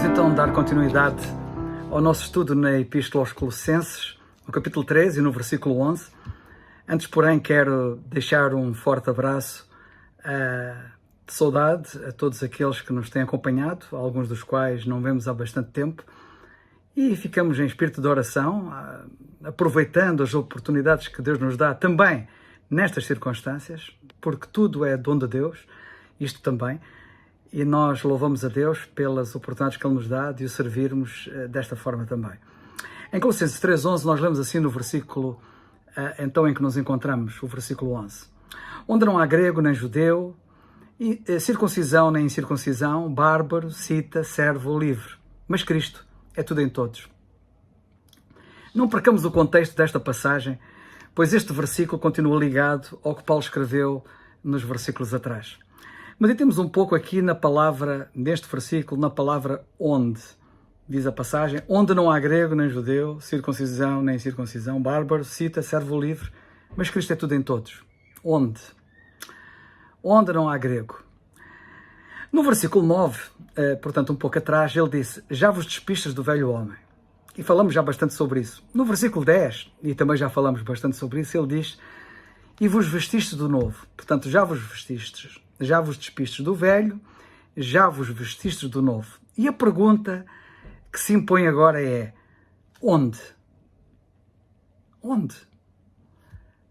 Vamos então dar continuidade ao nosso estudo na Epístola aos Colossenses, no capítulo 13 e no versículo 11. Antes, porém, quero deixar um forte abraço de saudade a todos aqueles que nos têm acompanhado, alguns dos quais não vemos há bastante tempo, e ficamos em espírito de oração, aproveitando as oportunidades que Deus nos dá também nestas circunstâncias, porque tudo é dom de Deus, isto também, e nós louvamos a Deus pelas oportunidades que Ele nos dá de o servirmos desta forma também. Em Colossenses 3:11 nós lemos assim no versículo então em que nos encontramos, o versículo 11. Onde não há grego nem judeu, circuncisão nem incircuncisão, bárbaro, cita, servo, livre, mas Cristo é tudo em todos. Não percamos o contexto desta passagem, pois este versículo continua ligado ao que Paulo escreveu nos versículos atrás. Meditemos um pouco aqui na palavra, neste versículo, na palavra onde. Diz a passagem, onde não há grego nem judeu, circuncisão nem incircuncisão, bárbaro, cita, servo, livre, mas Cristo é tudo em todos. Onde? Onde não há grego. No versículo 9, portanto um pouco atrás, ele disse, já vos despistas do velho homem. E falamos já bastante sobre isso. No versículo 10, e também já falamos bastante sobre isso, ele diz, e vos vestistes do novo. Portanto, já vos despistes do velho, já vos vestistes do novo. E a pergunta que se impõe agora é, onde? Onde?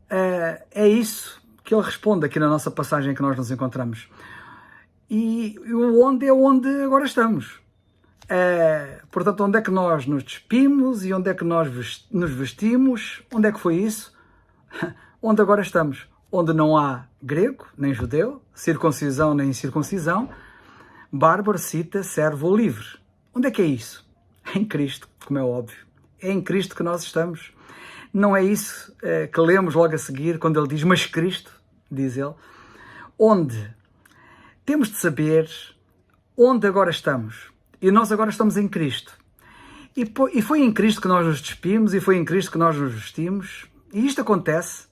É isso que ele responde aqui na nossa passagem que nós nos encontramos. E o onde é onde agora estamos. Portanto, onde é que nós nos despimos e onde é que nós nos vestimos? Onde é que foi isso? Onde agora estamos? Onde não há grego, nem judeu, circuncisão, nem incircuncisão, bárbaro, cita, servo ou livre. Onde é que é isso? É em Cristo, como é óbvio. É em Cristo que nós estamos. Não é isso que lemos logo a seguir, quando ele diz, mas Cristo, diz ele. Onde? Temos de saber onde agora estamos. E nós agora estamos em Cristo. E foi em Cristo que nós nos despimos, e foi em Cristo que nós nos vestimos. E isto acontece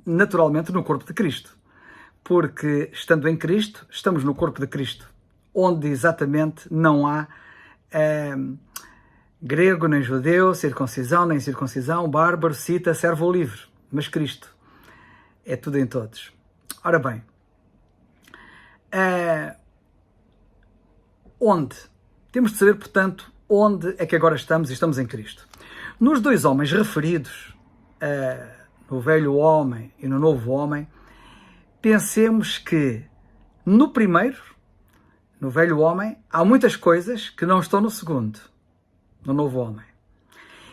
naturalmente no corpo de Cristo. Porque, estando em Cristo, estamos no corpo de Cristo. Onde exatamente não há grego nem judeu, circuncisão nem incircuncisão, bárbaro, cita, servo ou livre. Mas Cristo é tudo em todos. Ora bem, onde? Temos de saber, portanto, onde é que agora estamos e estamos em Cristo. Nos dois homens referidos, no velho homem e no novo homem, pensemos que no primeiro, no velho homem, há muitas coisas que não estão no segundo, no novo homem.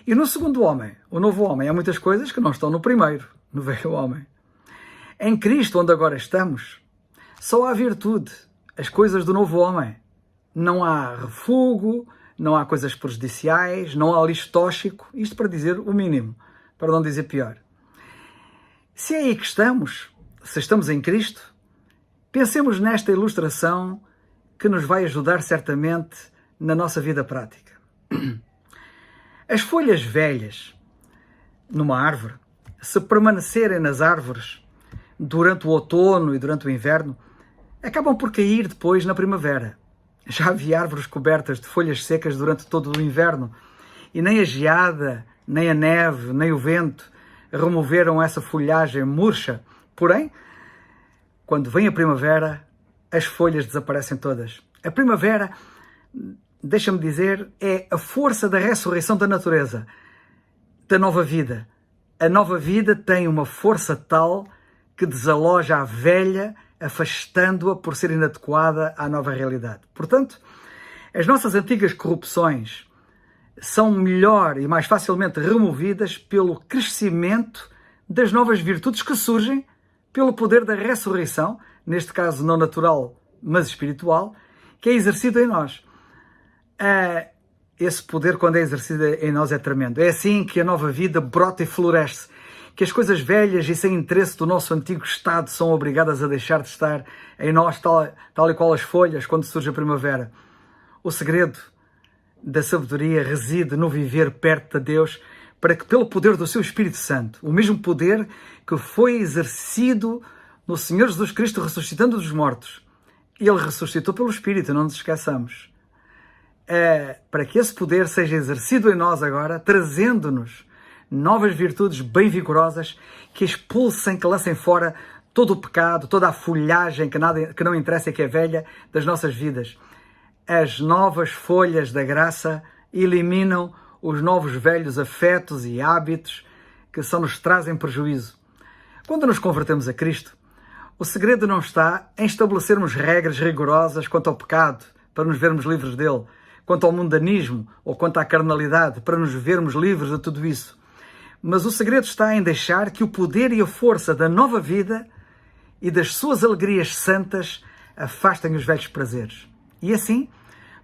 E no segundo homem, o novo homem, há muitas coisas que não estão no primeiro, no velho homem. Em Cristo, onde agora estamos, só há virtude, as coisas do novo homem. Não há refúgio, não há coisas prejudiciais, não há lixo tóxico, isto para dizer o mínimo, para não dizer pior. Se é aí que estamos, se estamos em Cristo, pensemos nesta ilustração que nos vai ajudar certamente na nossa vida prática. As folhas velhas numa árvore, se permanecerem nas árvores durante o outono e durante o inverno, acabam por cair depois na primavera. Já havia árvores cobertas de folhas secas durante todo o inverno e nem a geada, nem a neve, nem o vento removeram essa folhagem murcha. Porém, quando vem a primavera, as folhas desaparecem todas. A primavera, deixa-me dizer, é a força da ressurreição da natureza, da nova vida. A nova vida tem uma força tal que desaloja a velha, afastando-a por ser inadequada à nova realidade. Portanto, as nossas antigas corrupções são melhor e mais facilmente removidas pelo crescimento das novas virtudes que surgem pelo poder da ressurreição, neste caso não natural, mas espiritual, que é exercido em nós. Esse poder, quando é exercido em nós, é tremendo. É assim que a nova vida brota e floresce, que as coisas velhas e sem interesse do nosso antigo estado são obrigadas a deixar de estar em nós, tal e qual as folhas, quando surge a primavera. O segredo da sabedoria reside no viver perto de Deus, para que, pelo poder do seu Espírito Santo, o mesmo poder que foi exercido no Senhor Jesus Cristo ressuscitando dos mortos, Ele ressuscitou pelo Espírito, não nos esqueçamos. para que esse poder seja exercido em nós agora, trazendo-nos novas virtudes bem vigorosas que expulsem, que lancem fora todo o pecado, toda a folhagem que não interessa e que é velha das nossas vidas. As novas folhas da graça eliminam os novos velhos afetos e hábitos que só nos trazem prejuízo. Quando nos convertemos a Cristo, o segredo não está em estabelecermos regras rigorosas quanto ao pecado, para nos vermos livres dele, quanto ao mundanismo ou quanto à carnalidade, para nos vermos livres de tudo isso. Mas o segredo está em deixar que o poder e a força da nova vida e das suas alegrias santas afastem os velhos prazeres. E assim,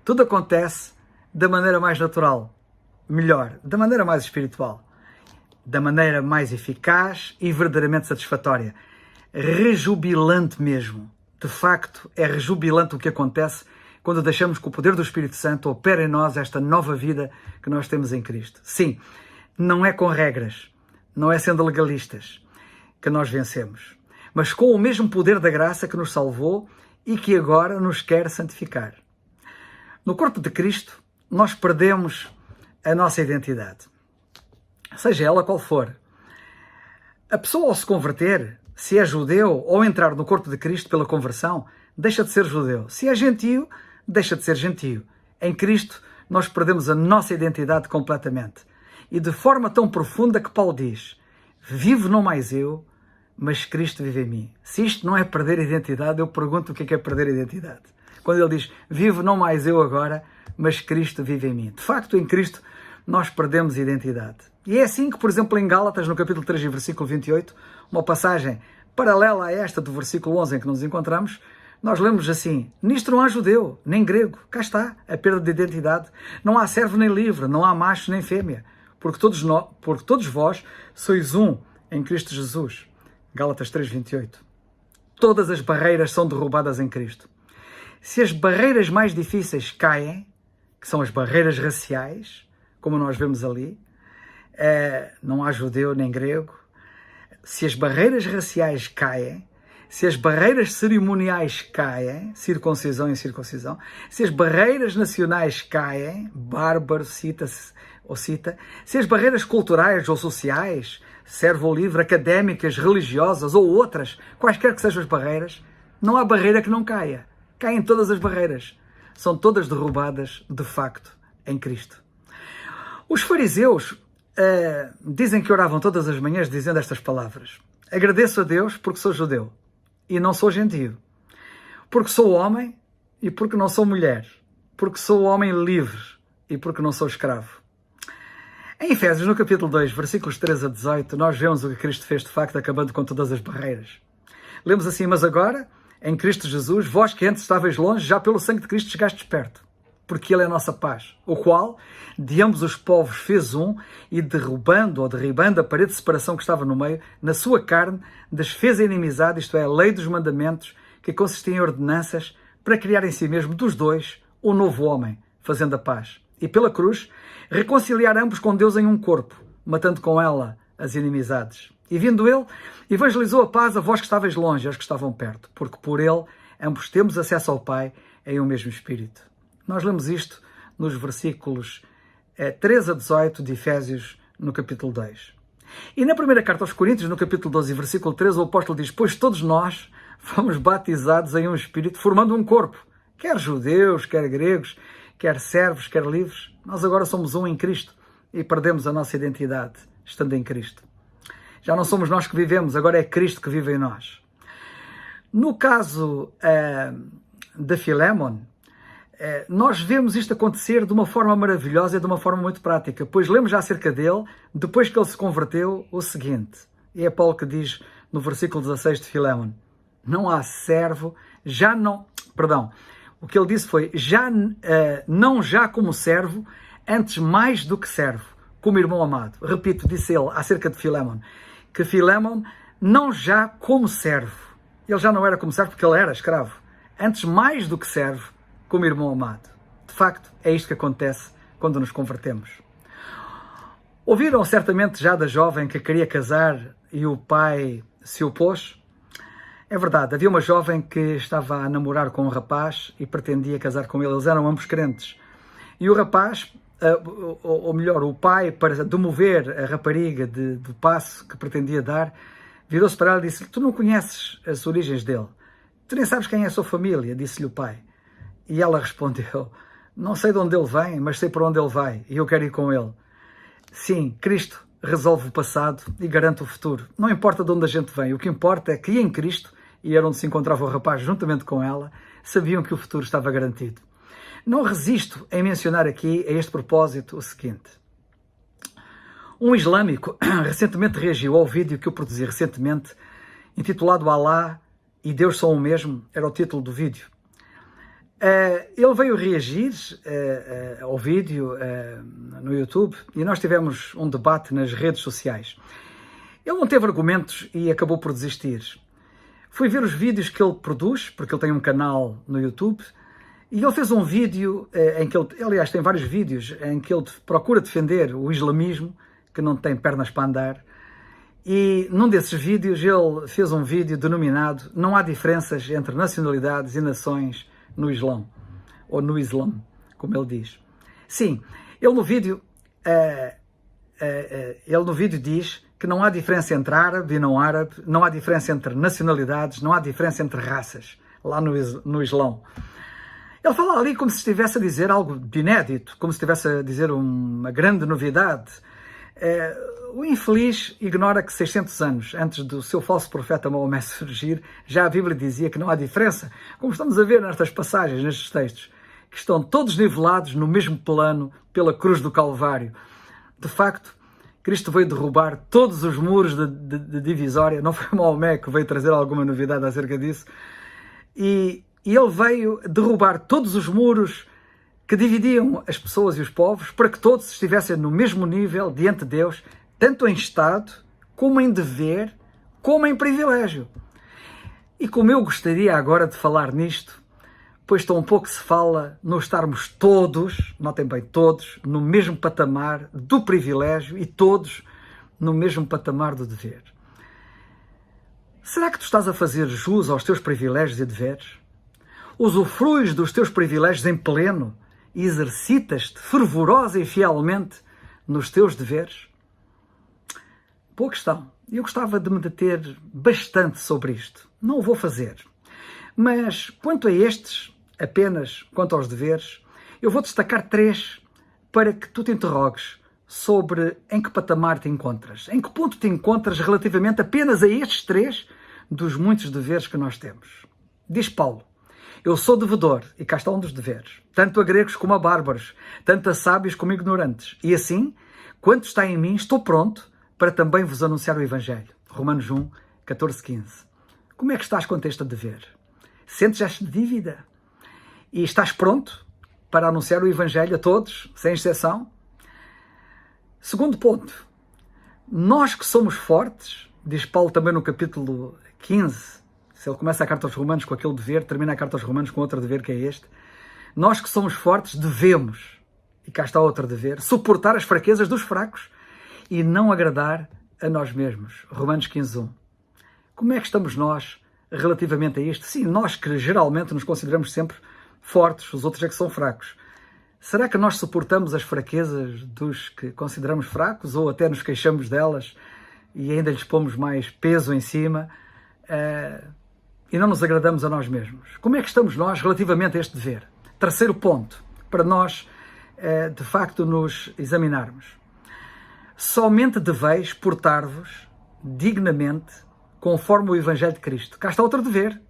tudo acontece da maneira mais natural, melhor, da maneira mais espiritual, da maneira mais eficaz e verdadeiramente satisfatória. Rejubilante mesmo. De facto, é rejubilante o que acontece quando deixamos que o poder do Espírito Santo opere em nós esta nova vida que nós temos em Cristo. Sim, não é com regras, não é sendo legalistas que nós vencemos, mas com o mesmo poder da graça que nos salvou e que agora nos quer santificar. No corpo de Cristo, nós perdemos a nossa identidade, seja ela qual for. A pessoa, ao se converter, se é judeu ou entrar no corpo de Cristo pela conversão, deixa de ser judeu. Se é gentio, deixa de ser gentio. Em Cristo, nós perdemos a nossa identidade completamente. E de forma tão profunda que Paulo diz: vivo não mais eu, mas Cristo vive em mim. Se isto não é perder a identidade, eu pergunto o que é perder a identidade. Quando ele diz: vivo não mais eu agora, mas Cristo vive em mim. De facto, em Cristo, nós perdemos identidade. E é assim que, por exemplo, em Gálatas, no capítulo 3, versículo 28, uma passagem paralela a esta do versículo 11 em que nos encontramos, nós lemos assim: nisto não há judeu, nem grego. Cá está a perda de identidade. Não há servo nem livre, não há macho nem fêmea, porque todos vós sois um em Cristo Jesus. Gálatas 3, 28. Todas as barreiras são derrubadas em Cristo. Se as barreiras mais difíceis caem, que são as barreiras raciais, como nós vemos ali, não há judeu nem grego. Se as barreiras raciais caem, se as barreiras cerimoniais caem, circuncisão e incircuncisão, se as barreiras nacionais caem, bárbaro, cita, se as barreiras culturais ou sociais, servo ou livre, académicas, religiosas ou outras, quaisquer que sejam as barreiras, não há barreira que não caia. Caem todas as barreiras. São todas derrubadas, de facto, em Cristo. Os fariseus dizem que oravam todas as manhãs dizendo estas palavras: agradeço a Deus porque sou judeu e não sou gentio, porque sou homem e porque não sou mulher, porque sou homem livre e porque não sou escravo. Em Efésios, no capítulo 2, versículos 13 a 18, nós vemos o que Cristo fez de facto, acabando com todas as barreiras. Lemos assim: mas agora, em Cristo Jesus, vós que antes estáveis longe, já pelo sangue de Cristo chegastes perto, porque Ele é a nossa paz, o qual de ambos os povos fez um, e derribando a parede de separação que estava no meio, na sua carne, desfez a inimizade, isto é, a lei dos mandamentos, que consistia em ordenanças, para criar em si mesmo dos dois um novo homem, fazendo a paz. E pela cruz, reconciliar ambos com Deus em um corpo, matando com ela as inimizades. E vindo Ele, evangelizou a paz a vós que estáveis longe e aos que estavam perto, porque por Ele ambos temos acesso ao Pai em um mesmo Espírito. Nós lemos isto nos versículos 13 a 18 de Efésios, no capítulo 2. E na primeira carta aos Coríntios, no capítulo 12, versículo 13, o apóstolo diz: pois todos nós fomos batizados em um Espírito, formando um corpo, quer judeus, quer gregos, quer servos, quer livres. Nós agora somos um em Cristo e perdemos a nossa identidade, estando em Cristo. Já não somos nós que vivemos, agora é Cristo que vive em nós. No caso de Filémon, nós vemos isto acontecer de uma forma maravilhosa e de uma forma muito prática, pois lemos já acerca dele, depois que ele se converteu, o seguinte, e é Paulo que diz no versículo 16 de Filémon: não há servo, o que ele disse foi, não já como servo, antes mais do que servo, como irmão amado. Repito, disse ele acerca de Filémon, que Filémon não já como servo, ele já não era como servo porque ele era escravo, antes mais do que servo, como irmão amado. De facto, é isto que acontece quando nos convertemos. Ouviram certamente já da jovem que queria casar e o pai se opôs? É verdade, havia uma jovem que estava a namorar com um rapaz e pretendia casar com ele. Eles eram ambos crentes. E o rapaz, ou melhor, o pai, para demover a rapariga do passo que pretendia dar, virou-se para ela e disse-lhe: tu não conheces as origens dele, tu nem sabes quem é a sua família, disse-lhe o pai. E ela respondeu: não sei de onde ele vem, mas sei para onde ele vai, e eu quero ir com ele. Sim, Cristo resolve o passado e garante o futuro. Não importa de onde a gente vem, o que importa é que em Cristo, e era onde se encontrava o rapaz juntamente com ela, sabiam que o futuro estava garantido. Não resisto em mencionar aqui, a este propósito, o seguinte. Um islâmico recentemente reagiu ao vídeo que eu produzi recentemente, intitulado Alá e Deus são o mesmo, era o título do vídeo. Ele veio reagir ao vídeo no YouTube e nós tivemos um debate nas redes sociais. Ele não teve argumentos e acabou por desistir. Fui ver os vídeos que ele produz, porque ele tem um canal no YouTube, e ele fez um vídeo em que ele, aliás, tem vários vídeos em que ele procura defender o islamismo, que não tem pernas para andar, e num desses vídeos ele fez um vídeo denominado Não há diferenças entre nacionalidades e nações no Islão, ou no Islã, como ele diz. Sim, ele no vídeo diz que não há diferença entre árabe e não árabe, não há diferença entre nacionalidades, não há diferença entre raças, lá no Islão. Ele fala ali como se estivesse a dizer algo de inédito, como se estivesse a dizer uma grande novidade. O infeliz ignora que 600 anos antes do seu falso profeta Maomé surgir, já a Bíblia dizia que não há diferença, como estamos a ver nestas passagens, nestes textos, que estão todos nivelados no mesmo plano pela cruz do Calvário. De facto, Cristo veio derrubar todos os muros de divisória, não foi Maomé que veio trazer alguma novidade acerca disso, e ele veio derrubar todos os muros que dividiam as pessoas e os povos para que todos estivessem no mesmo nível diante de Deus, tanto em estado, como em dever, como em privilégio. E como eu gostaria agora de falar nisto, pois tão pouco se fala no estarmos todos, notem bem, todos, no mesmo patamar do privilégio e todos no mesmo patamar do dever. Será que tu estás a fazer jus aos teus privilégios e deveres? Usufruis dos teus privilégios em pleno e exercitas-te fervorosa e fielmente nos teus deveres? Boa questão. Eu gostava de me deter bastante sobre isto. Não o vou fazer. Mas quanto a estes, apenas quanto aos deveres, eu vou destacar 3 para que tu te interrogues sobre em que patamar te encontras. Em que ponto te encontras relativamente apenas a estes 3 dos muitos deveres que nós temos. Diz Paulo: eu sou devedor, e cá está um dos deveres, tanto a gregos como a bárbaros, tanto a sábios como a ignorantes. E assim, quanto está em mim, estou pronto para também vos anunciar o Evangelho. Romanos 1, 14, 15. Como é que estás quanto a este dever? Sentes esta dívida? E estás pronto para anunciar o Evangelho a todos, sem exceção? Segundo ponto. Nós que somos fortes, diz Paulo também no capítulo 15, se ele começa a carta aos Romanos com aquele dever, termina a carta aos Romanos com outro dever que é este. Nós que somos fortes devemos, e cá está outro dever, suportar as fraquezas dos fracos e não agradar a nós mesmos. Romanos 15, 1. Como é que estamos nós relativamente a isto? Sim, nós que geralmente nos consideramos sempre fortes, os outros é que são fracos. Será que nós suportamos as fraquezas dos que consideramos fracos ou até nos queixamos delas e ainda lhes pomos mais peso em cima e não nos agradamos a nós mesmos? Como é que estamos nós relativamente a este dever? Terceiro ponto, para nós de facto nos examinarmos. Somente deveis portar-vos dignamente conforme o Evangelho de Cristo. Cá está outro dever,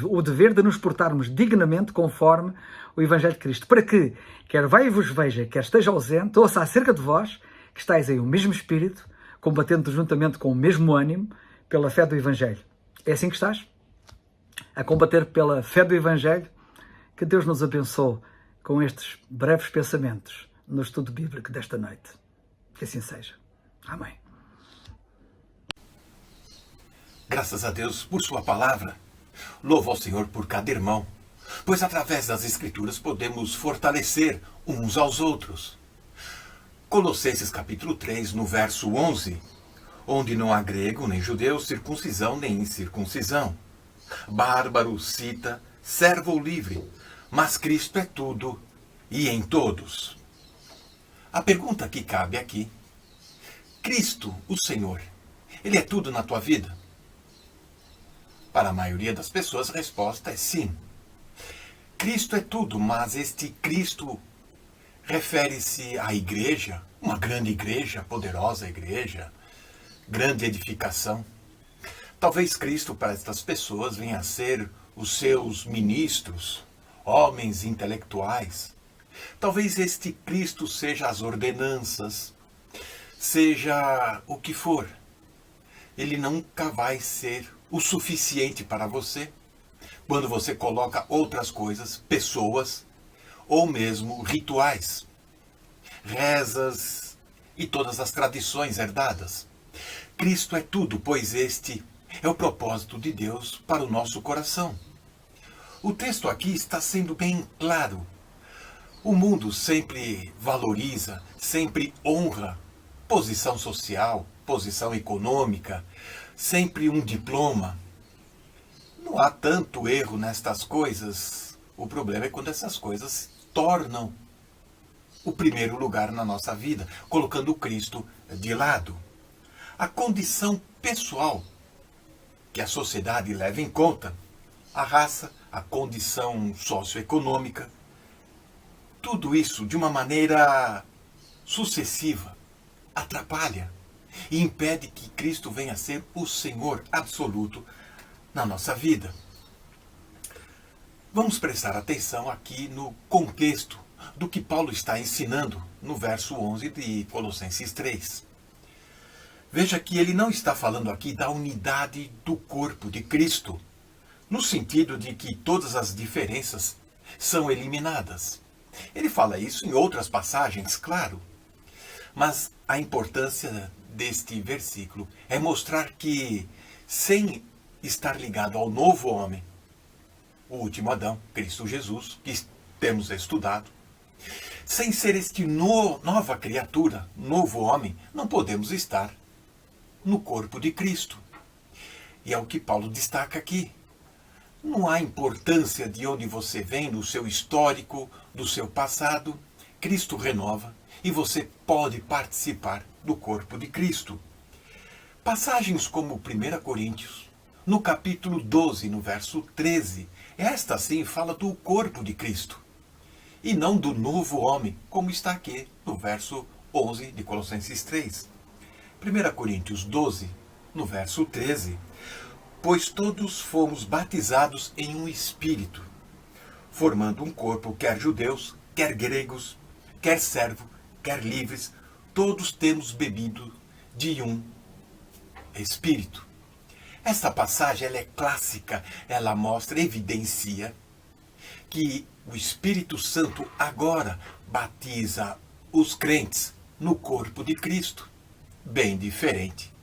o dever de nos portarmos dignamente conforme o Evangelho de Cristo, para que, quer vai e vos veja, quer esteja ausente, ouça acerca de vós, que estáis em o mesmo espírito, combatendo juntamente com o mesmo ânimo, pela fé do Evangelho. É assim que estás? A combater pela fé do Evangelho? Que Deus nos abençoe com estes breves pensamentos no estudo bíblico desta noite. Que assim seja. Amém. Graças a Deus por sua palavra. Louvo ao Senhor por cada irmão, pois através das Escrituras podemos fortalecer uns aos outros. Colossenses capítulo 3, no verso 11, onde não há grego, nem judeu, circuncisão, nem incircuncisão, bárbaro, cita, servo ou livre, mas Cristo é tudo e em todos. A pergunta que cabe aqui: Cristo, o Senhor, Ele é tudo na tua vida? Para a maioria das pessoas, a resposta é sim. Cristo é tudo, mas este Cristo refere-se à igreja, uma grande igreja, poderosa igreja, grande edificação. Talvez Cristo para estas pessoas venha a ser os seus ministros, homens intelectuais. Talvez este Cristo seja as ordenanças, seja o que for. Ele nunca vai ser o suficiente para você quando você coloca outras coisas, pessoas ou mesmo rituais, rezas e todas as tradições herdadas. Cristo é tudo, pois este é o propósito de Deus para o nosso coração. O texto aqui está sendo bem claro. O mundo sempre valoriza, sempre honra posição social, posição econômica, sempre um diploma. Não há tanto erro nestas coisas. O problema é quando essas coisas tornam o primeiro lugar na nossa vida, colocando Cristo de lado. A condição pessoal que a sociedade leva em conta, a raça, a condição socioeconômica, tudo isso de uma maneira sucessiva atrapalha e impede que Cristo venha a ser o Senhor absoluto na nossa vida. Vamos prestar atenção aqui no contexto do que Paulo está ensinando no verso 11 de Colossenses 3. Veja que ele não está falando aqui da unidade do corpo de Cristo, no sentido de que todas as diferenças são eliminadas. Ele fala isso em outras passagens, claro. Mas a importância deste versículo é mostrar que, sem estar ligado ao novo homem, o último Adão, Cristo Jesus, que temos estudado, sem ser este nova criatura, novo homem, não podemos estar no corpo de Cristo. E é o que Paulo destaca aqui. Não há importância de onde você vem, do seu histórico, do seu passado. Cristo renova e você pode participar do corpo de Cristo. Passagens como 1 Coríntios, no capítulo 12, no verso 13, esta sim fala do corpo de Cristo e não do novo homem, como está aqui no verso 11 de Colossenses 3. 1 Coríntios 12, no verso 13, pois todos fomos batizados em um espírito, formando um corpo, quer judeus, quer gregos, quer servo, quer livres, todos temos bebido de um espírito. Esta passagem ela é clássica, ela mostra, evidencia que o Espírito Santo agora batiza os crentes no corpo de Cristo. Bem diferente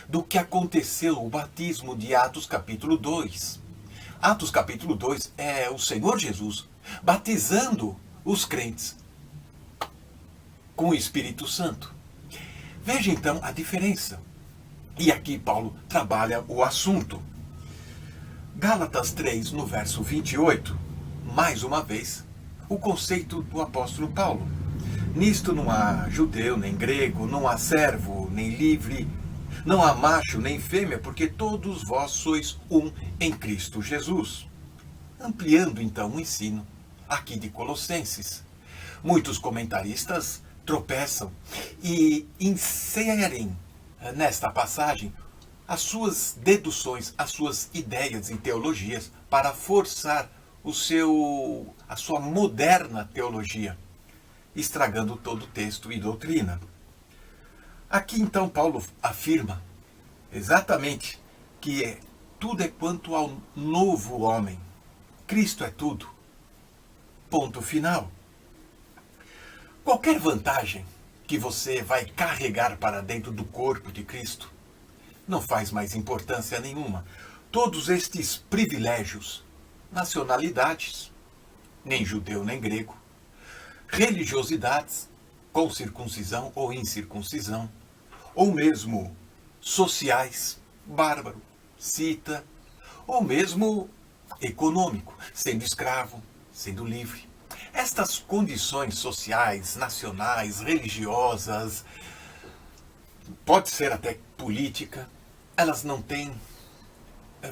do que aconteceu o batismo de Atos capítulo 2. Atos capítulo 2 é o Senhor Jesus batizando os crentes com o Espírito Santo. Veja então a diferença. E aqui Paulo trabalha o assunto. Gálatas 3, no verso 28, mais uma vez, o conceito do apóstolo Paulo. Nisto não há judeu nem grego, não há servo nem livre, não há macho nem fêmea, porque todos vós sois um em Cristo Jesus. Ampliando então o ensino aqui de Colossenses. Muitos comentaristas tropeçam e inserem nesta passagem as suas deduções, as suas ideias em teologias para forçar a sua moderna teologia, estragando todo o texto e doutrina. Aqui então Paulo afirma exatamente que tudo é quanto ao novo homem. Cristo é tudo. Ponto final. Qualquer vantagem que você vai carregar para dentro do corpo de Cristo não faz mais importância nenhuma. Todos estes privilégios, nacionalidades, nem judeu nem grego, religiosidades, com circuncisão ou incircuncisão, ou mesmo sociais, bárbaro, cita, ou mesmo econômico, sendo escravo, sendo livre. Estas condições sociais, nacionais, religiosas, pode ser até política, elas não têm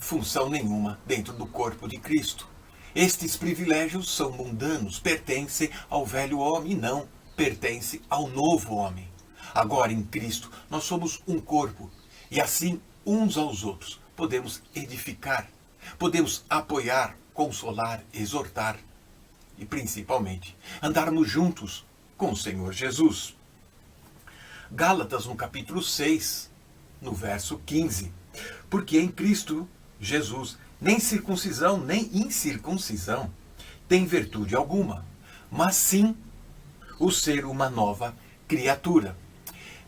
função nenhuma dentro do corpo de Cristo. Estes privilégios são mundanos, pertencem ao velho homem e não pertencem ao novo homem. Agora, em Cristo, nós somos um corpo e assim, uns aos outros, podemos edificar, podemos apoiar, consolar, exortar e, principalmente, andarmos juntos com o Senhor Jesus. Gálatas, no capítulo 6, no verso 15. Porque em Cristo Jesus, nem circuncisão, nem incircuncisão tem virtude alguma, mas sim o ser uma nova criatura.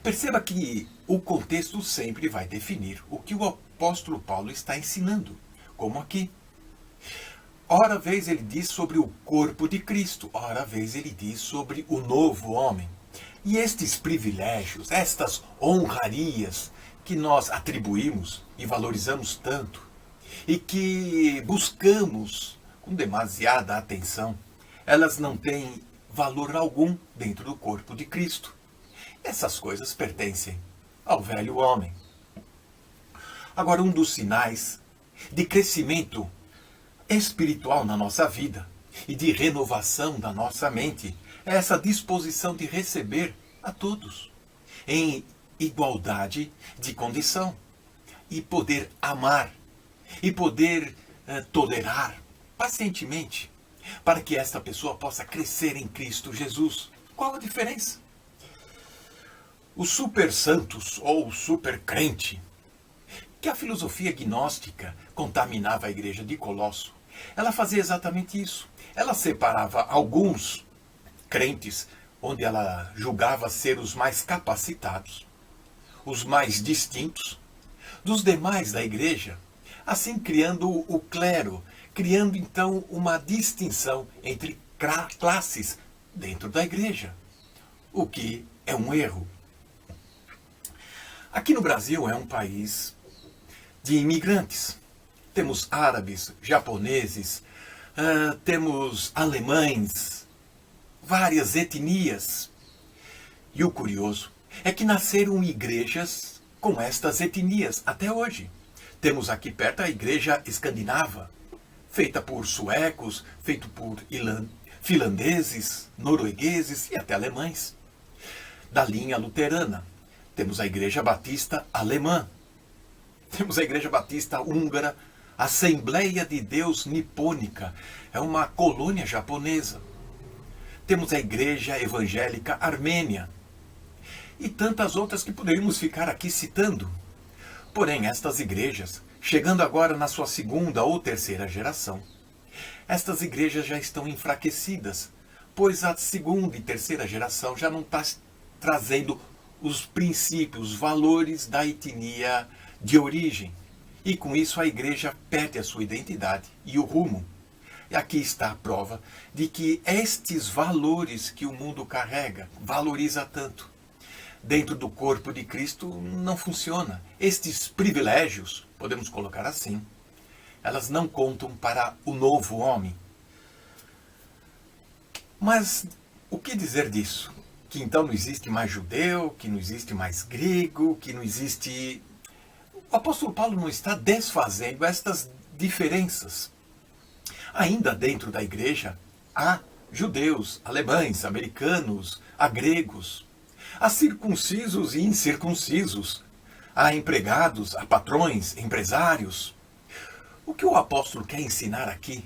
Perceba que o contexto sempre vai definir o que o apóstolo Paulo está ensinando, como aqui. Ora vez ele diz sobre o corpo de Cristo, ora vez ele diz sobre o novo homem. E estes privilégios, estas honrarias que nós atribuímos e valorizamos tanto, e que buscamos com demasiada atenção, elas não têm valor algum dentro do corpo de Cristo. Essas coisas pertencem ao velho homem. Agora, um dos sinais de crescimento espiritual na nossa vida e de renovação da nossa mente é essa disposição de receber a todos em igualdade de condição e poder amar e poder tolerar pacientemente para que esta pessoa possa crescer em Cristo Jesus. Qual a diferença? Os super santos ou o super crente, que a filosofia gnóstica contaminava a igreja de Colosso, ela fazia exatamente isso. Ela separava alguns crentes, onde ela julgava ser os mais capacitados, os mais distintos, dos demais da igreja, assim criando o clero, criando então uma distinção entre classes dentro da igreja, o que é um erro. Aqui no Brasil é um país de imigrantes. Temos árabes, japoneses, temos alemães, várias etnias. E o curioso é que nasceram igrejas com estas etnias até hoje. Temos aqui perto a igreja escandinava, feita por suecos, feita por finlandeses, noruegueses e até alemães. Da linha luterana, temos a igreja batista alemã, temos a igreja batista húngara, Assembleia de Deus nipônica, é uma colônia japonesa. Temos a igreja evangélica armênia e tantas outras que poderíamos ficar aqui citando. Porém, estas igrejas, chegando agora na sua segunda ou terceira geração, estas igrejas já estão enfraquecidas, pois a segunda e terceira geração já não está trazendo os princípios, os valores da etnia de origem. E com isso a igreja perde a sua identidade e o rumo. E aqui está a prova de que estes valores que o mundo carrega, valoriza tanto, dentro do corpo de Cristo não funciona. Estes privilégios, podemos colocar assim, elas não contam para o novo homem. Mas o que dizer disso? Que então não existe mais judeu, que não existe mais grego, que não existe... O apóstolo Paulo não está desfazendo estas diferenças. Ainda dentro da igreja há judeus, alemães, americanos, há gregos, há circuncisos e incircuncisos, há empregados, há patrões, empresários. O que o apóstolo quer ensinar aqui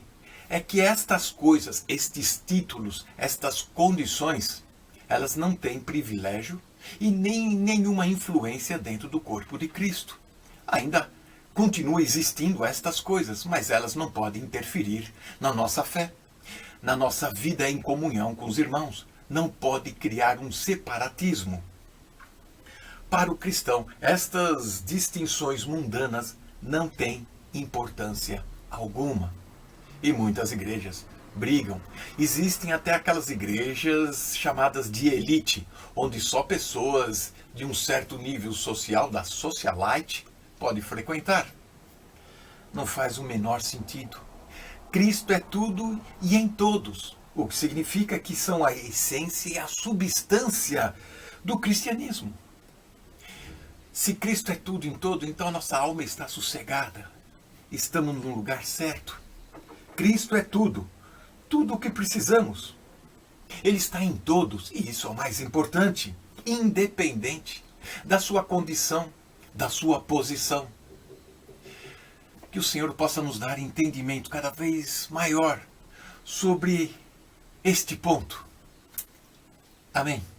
é que estas coisas, estes títulos, estas condições, elas não têm privilégio e nem nenhuma influência dentro do corpo de Cristo. Ainda continua existindo estas coisas, mas elas não podem interferir na nossa fé, na nossa vida em comunhão com os irmãos. Não pode criar um separatismo. Para o cristão, estas distinções mundanas não têm importância alguma. E muitas igrejas brigam. Existem até aquelas igrejas chamadas de elite, onde só pessoas de um certo nível social, da socialite, pode frequentar. Não faz o menor sentido. Cristo é tudo e em todos. o que significa que são a essência e a substância do cristianismo. Se Cristo é tudo em todo, então a nossa alma está sossegada. Estamos no lugar certo. Cristo é tudo. Tudo o que precisamos. Ele está em todos, e isso é o mais importante, independente da sua condição, da sua posição. Que o Senhor possa nos dar entendimento cada vez maior sobre este ponto. Amém.